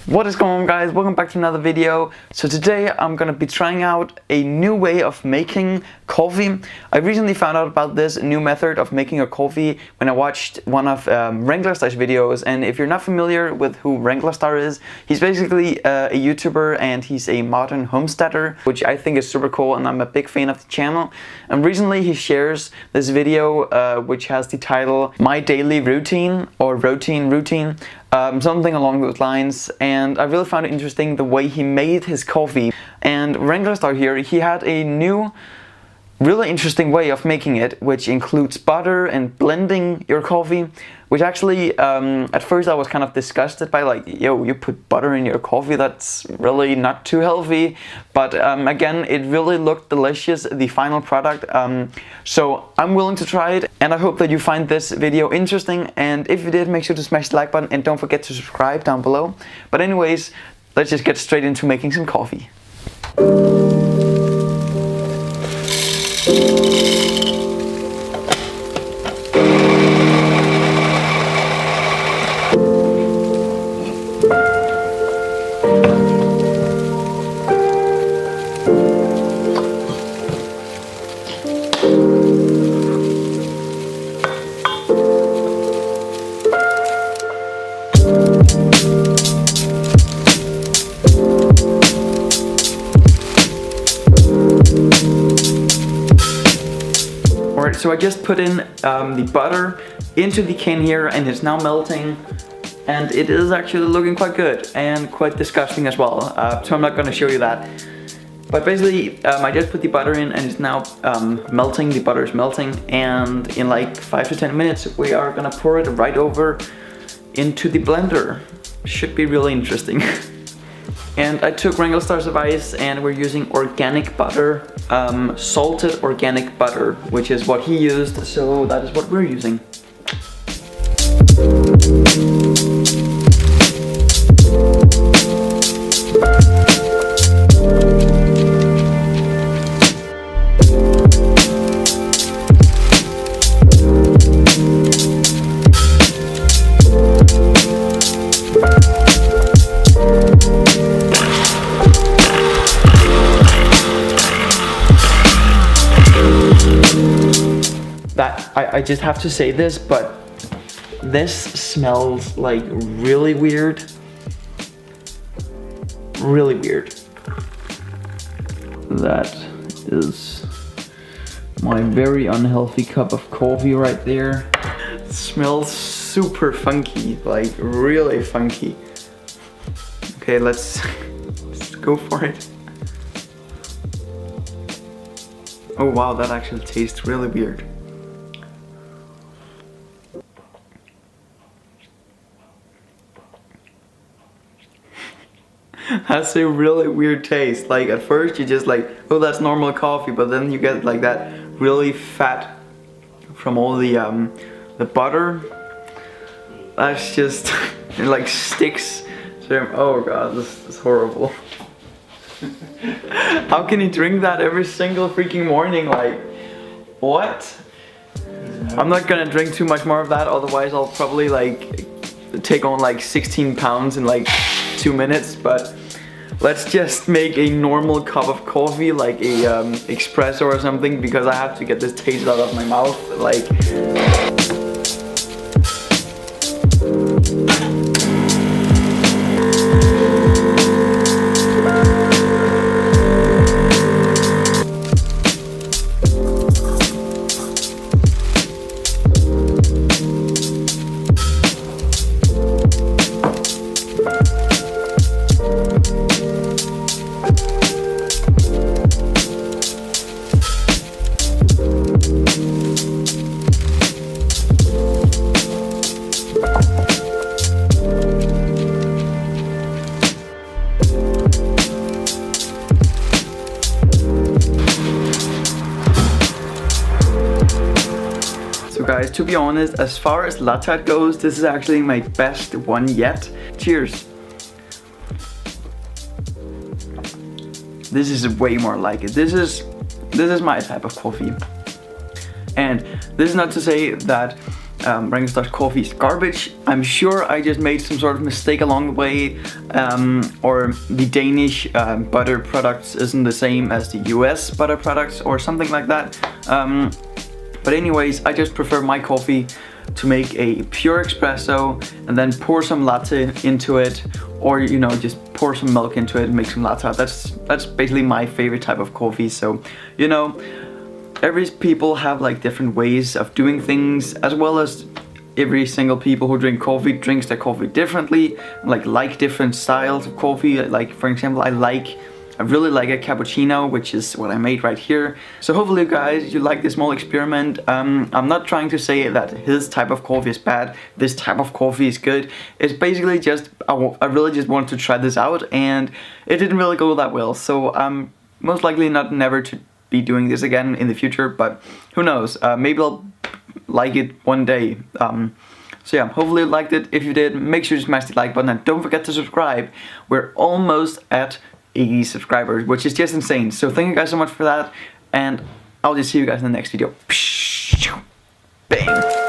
What is going on, guys? Welcome back to another video. So today I'm gonna be trying out a new way of making coffee. I recently found out about this new method of making a coffee when I watched one of Wranglerstar's videos. And if you're not familiar with who Wranglerstar is, he's basically a YouTuber and he's a modern homesteader, which I think is super cool, and I'm a big fan of the channel. And recently he shares this video which has the title My Daily Routine or Routine. Something along those lines, and I really found it interesting the way he made his coffee. And Wranglerstar here, he had a new really interesting way of making it, which includes butter and blending your coffee, which actually at first I was kind of disgusted by, like, yo, you put butter in your coffee, that's really not too healthy. But again, it really looked delicious, the final product, so I'm willing to try it, and I hope that you find this video interesting. And if you did, make sure to smash the like button and don't forget to subscribe down below. But anyways, let's just get straight into making some coffee. So I just put in the butter into the can here, and it's now melting, and it is actually looking quite good and quite disgusting as well, so I'm not going to show you that. But basically I just put the butter in and it's now melting. The butter is melting, and in like 5 to 10 minutes we are gonna pour it right over into the blender. Should be really interesting. And I took Wranglerstar's advice, and we're using organic butter, salted organic butter, which is what he used, so that is what we're using. I just have to say this, but this smells like really weird. Really weird. That is my very unhealthy cup of coffee right there. It smells super funky, like really funky. Okay, let's go for it. Oh wow, that actually tastes really weird. Has a really weird taste. Like at first you just like, oh, that's normal coffee, but then you get like that really fat from all the butter. That's just it like sticks. So, oh god, this is horrible. How can you drink that every single freaking morning? Like, what? I'm not gonna drink too much more of that, otherwise I'll probably like take on like 16 pounds in like 2 minutes. But let's just make a normal cup of coffee, like a espresso or something, because I have to get this taste out of my mouth. Like, guys, to be honest, as far as latte goes, this is actually my best one yet. Cheers. This is way more like it. This is my type of coffee. And this is not to say that coffee is garbage. I'm sure I just made some sort of mistake along the way, or the Danish butter products isn't the same as the US butter products or something like that. But anyways, I just prefer my coffee to make a pure espresso and then pour some latte into it, or you know, just pour some milk into it and make some latte. That's basically my favorite type of coffee. So you know, every people have like different ways of doing things, as well as every single people who drink coffee drinks their coffee differently, like different styles of coffee. Like for example, I really like a cappuccino, which is what I made right here. So hopefully guys, you like this small experiment. I'm not trying to say that his type of coffee is bad, this type of coffee is good. It's basically just, I really just wanted to try this out, and it didn't really go that well. So I'm most likely never to be doing this again in the future, but who knows, maybe I'll like it one day. So yeah, hopefully you liked it. If you did, make sure to smash the like button and don't forget to subscribe. We're almost at 80 subscribers, which is just insane. So thank you guys so much for that, and I'll just see you guys in the next video. Bang!